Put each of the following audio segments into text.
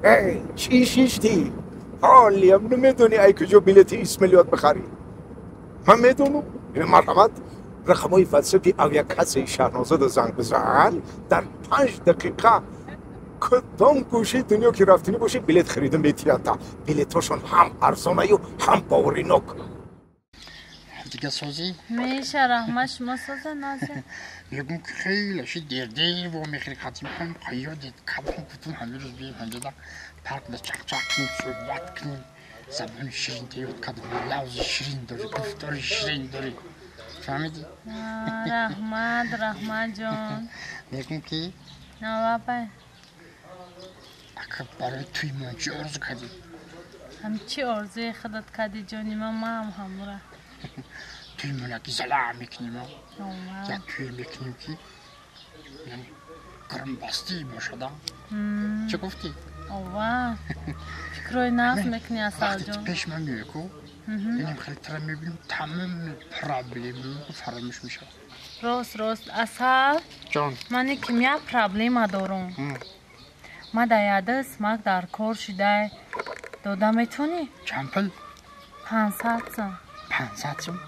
ای چی شیشتی؟ حالیم نمیدونی ای کجا بلیت اسمالیات بخری؟ من میدونم مرحمت رقمای واتساپی او یک کسی شهنازاد زنگ بزن در 5 دقیقه کدام گوشه دنیا که رفتنی باشه بلیت خریدن به تئاتر. بلیتاشون هم ارزانه و هم باورینک. دیگه سازی؟ میشه رحمت شما سازه نازه؟ میگم که خیلی شی دیردی و میخوری خطی میکنم قیادت کبان کتون همه روز بیم هنده دا پرک دا چک کنیم صحبت کنیم زبان شیرین تیوت کدوم لوز شیرین داری گفتار شیرین داری فهمیدی؟ رحمت جان میگم که نه بابا اکا برای توی من چی ارزو کردی؟ همچی ارزوی خودت کردی جانی ما هم هموره توی من اکی زلع میکنیم یا توی میکنیم که یعنی گرم بستی باشده چه گفتی؟ اوه فکروی نفس میکنی اصلا جان وقتی پیش من میگه که اینیم خیلی تر میبینیم تمام پرابلیم فراموش میشه راست اصلا جان من کمیا پرابلیم دارم ما در یاده اسمک در کار شده داده میتونی؟ چند پل؟ 500 سم 500 سم؟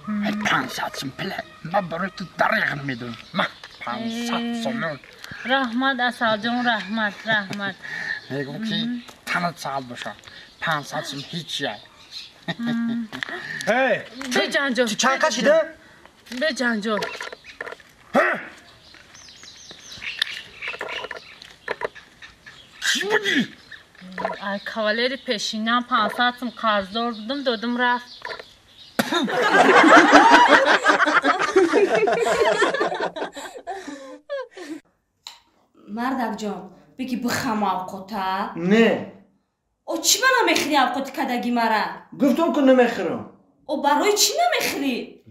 500 سم پله ما برای تو دریغ میدونم ما 500 سم رحمت اصلا جان رحمت میگم که تنت ساعت باشه 500 سم هیچ جای هی به جان جان چند کشیده؟ به جان جان چی بودی؟ ای کاولری پیشینم 500 سم قرضدار بودم دادم رفت مردک جان بگی بخم اوقاته نه او چی منو میخری اوقات کدگی مرا گفتم که نمیخرم او برای چی نمیخری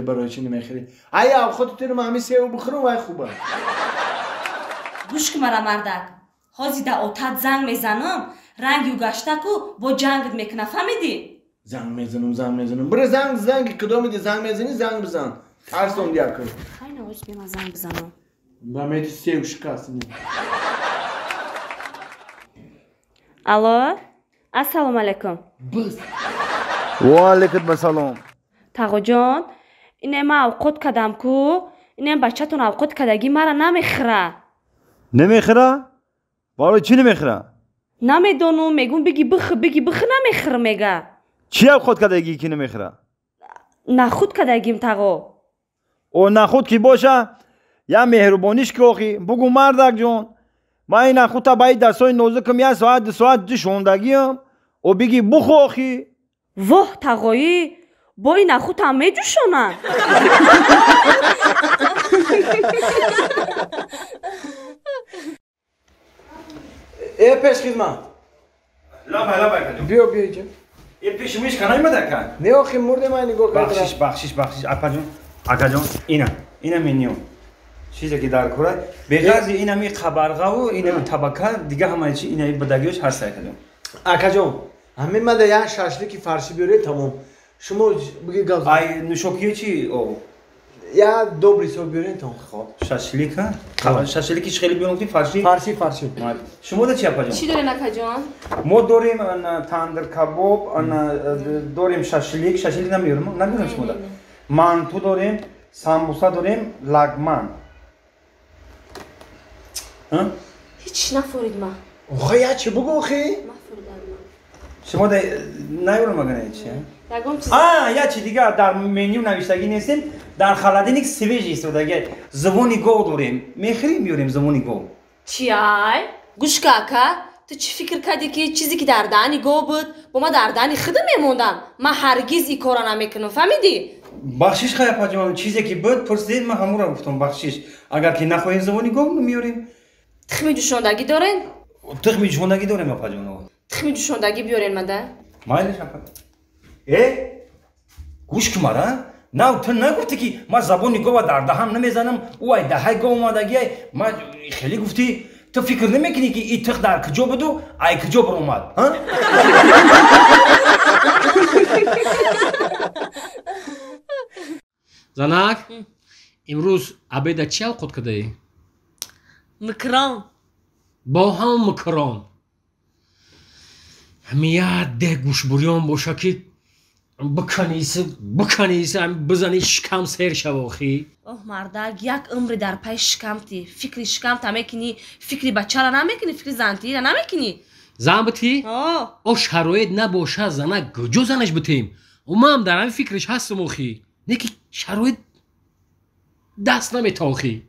برای چی نمیخری ای اوقات تو ما همین سیو بخورم وای خوبه گوش که مرا مردک حاضی دا اوتت زنگ میزنم رنگی و گشتکو با جنگت میکنه فهمیدی زنگ میزنم برو زنگ کدام میدی زنگ میزنی زنگ بزن ترسون دیا کن خیلی نوش بیم زنگ بزنم با میتی سیو شکست الو السلام علیکم بس و علیکم السلام تاغو جان اینه ما اوقات کدم کو اینه بچه‌تون اوقات کدگی مرا نمیخره؟ برای چی نمیخره؟ نمیدونم میگم بگی بخ نمیخره میگه چی خود کدگی که نمیخره؟ نخود کدگیم تاغو او نخود کی باشه یا مهربانیش که آخی بگو مردک جان من این نخود تا باید دستای نازکم یه ساعت 2 ساعت شوندگیم او بگی بخو آخی واه تاغویی با این نخود هم میجوشونن ای پیش خدمت لا بیا اینجا این پیش میش کنای مدکن نه آخی مرد من نگاه کردم بخشش اپا جون اینا منیو چیزی که در کره بغض اینا می خبرغه و اینا طبقه دیگه همه چی اینا بدگیش هست کردم اکا جان همین مده یا شاشلیکی فرشی بیاره تمام شما بگی گاز ای نشوکی چی او یا دو بریسو بیارین تمام خب شاشلیکش خیلی بیون گفتی فرشی شما ده چی اپا جون چی داره نکا جان؟ ما داریم تاندر کباب داریم شاشلیک نمیدونم شما ده مانتو داریم سامبوسا داریم لگمن هیچ نفورید ما آخه یا چی بگو آخی؟ شما ده نیورم مگه چیه؟ یکم چیز یا چی دیگه در منیو نوشتگی نیستیم در خلدینیک سویج ایستادگی زبونی گو داریم میخریم بیاریم زبونی گو چی ای؟ گوش کاکا تو چی فکر کردی که چیزی که در دهنی گو بود با ما در دهنی خودم میموندم من هرگز این کارا نمیکنم فهمیدی؟ بخشش خیلی پاجمان چیزی که بود پرسیدید من همون را گفتم بخشش اگر که نخواهیم زبونی گو میاریم تخمی جوشاندگی دارین؟ تخمی جوشاندگی داریم پاجمان تخمی جوشاندگی بیارین مده؟ مایلش گوش که مرا نه تو نگفتی که ما زبونی گو در دهن نمیزنم او ای دهه گو اومدگی ما خیلی گفتی تو فکر نمیکنی که این تخ در کجا بود و ای کجا بر اومد ها زنک امروز عبیده چی اوقات کده ای؟ مکران با هم مکران همین ده گوش بریان باشه که بکنیس هم بزنی شکم سیر شواخی اوه مردک یک عمر در پای شکمتی فکری شکمت نمیکنی فکری بچه را نمیکنی فکری زنتی را نمیکنی زن بتی؟ او شرایط نباشه زنه گجو زنش بتیم و ما هم در همین فکرش هستم اخی نه که شرایط دست نمیتاخی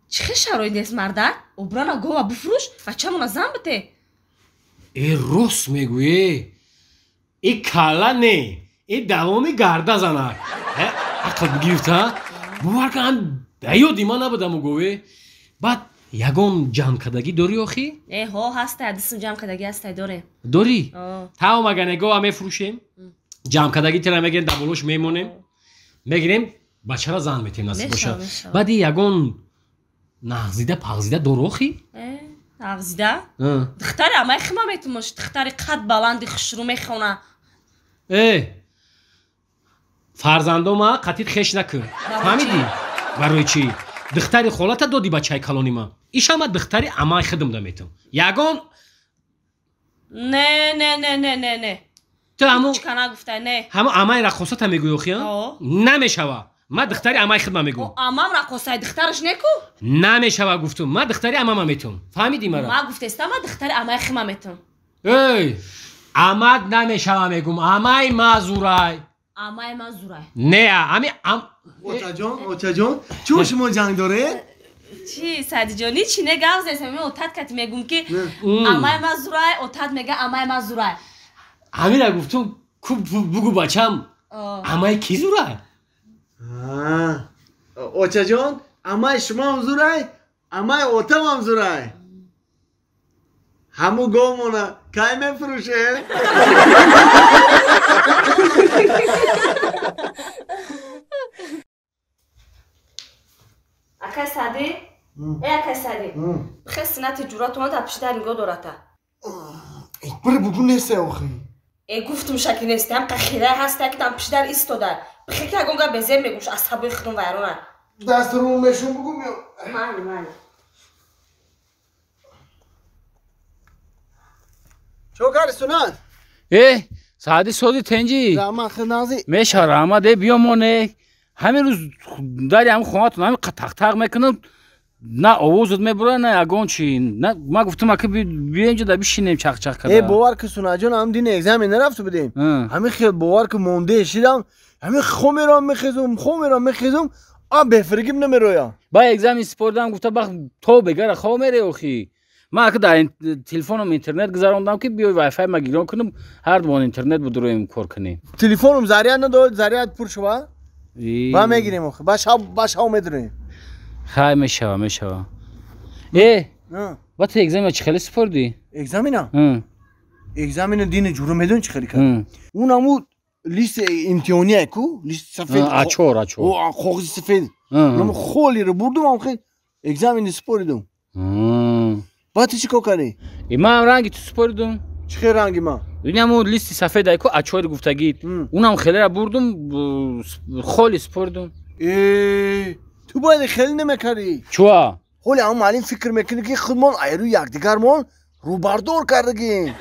چه شرایط نیست مردک؟ اوبرانا گو و بفروش بچه مون زن بته ای راست میگویی ای کلا نه ای دوامی گرده زنه عقل بگیرت ها بوار که هم دیادی ما نبودم گوی بعد یگون جمع کدگی داری آخی؟ ها هسته دستم جمع کدگی هسته داره داری؟ تا مگه نگاه همه فروشیم جمع کدگی تیره میگن دبولوش میمونیم میگیریم بچه را زن میتیم نصیب باشه بعد یگون نغزیده پغزیده داری آخی؟ نغزیده؟ دختر همه خیمه میتونمش دختر قد بلندی خشرو میخونه فرزندو ما قطیت خش نکن فهمیدی؟ برای چی؟ دختری خالت دادی بچه کلانی ما ایش همه دختری امای خدم دمیتم یگون نه تو همون چکنه گفته نه همون امای رقصت هم میگوی اخی نمیشوه ما دختری امای خدم میگم امام رقصه دخترش نکو نمیشوه گفتم ما دختری امام میتونم فهمیدی مرا ما گفته است ما دختری امای خدم میتونم اماد نمیشوه میگم امای مازورای امای مازورای نه امی اوچا جان چون شما جنگ داره؟ چی سادی جانی چی نه گاوز است می اوتات کت میگم که امای مازورای اوتات میگه امای مازورای همین گفتم بگو بچم امای کی زورای اوچا جان امای شما هم زورای امای اوتم هم زورای همو گومونه کای میفروشه اکای سادی اکای سادی خیلی سنت جورات اومد پیش در نگاه دورته بره بگو نیسته آخی گفتم شکی نیستم قخیره هسته که دم پیش در ایستاده بخیر که اگونگا بزیر میگوش اصحابی خودم ویرونه دست رو میشون بگو میام مالی چو کاری سنت؟ سعدی سودی تنجی رحمت خدنازی میشه رحمت بیا مونه همین روز داری همون خونهاتون همین تق میکنن نه آوازت میبره نه اگون چی نه ما گفتم که بیا اینجا دا بشینیم چق کده باور که سنت جان هم دین اگزمین نرفته بدیم همین خیلی باور که مونده شیدم همین خومیرم میخیزم بفرگیم نمیرویا با اگزمین سپردم گفتم بخ تو بگره خواه میره اخی ما که در تلفنم اینترنت گذاروندم که بیای وای فای ما گیران کنم هر دوان اینترنت بدرویم کار کنیم تلفنم زریعت نداد زریعت پر شوا با میگیریم اخی باش میدریم خای میشوا با تو اگزمین چه خیلی سپردی اگزمین دین جورو میدون چه خیلی کرد اونمو لیست امتحانی کو لیست سفید اچور او خوغ سفید نم خولی رو بردم هم خیلی اگزمین سپردم با تو چی کو کردی ما هم رنگی تو سپردم چه رنگی ما اینمو لیست سفید کو اچور گفتگی اونم خیلی را بردم خولی سپردم تو باید خیلی نمیکردی چوا خولی هم معلم فکر میکنی که خودمان ایرو یکدیگرمان رو بردار کردگیم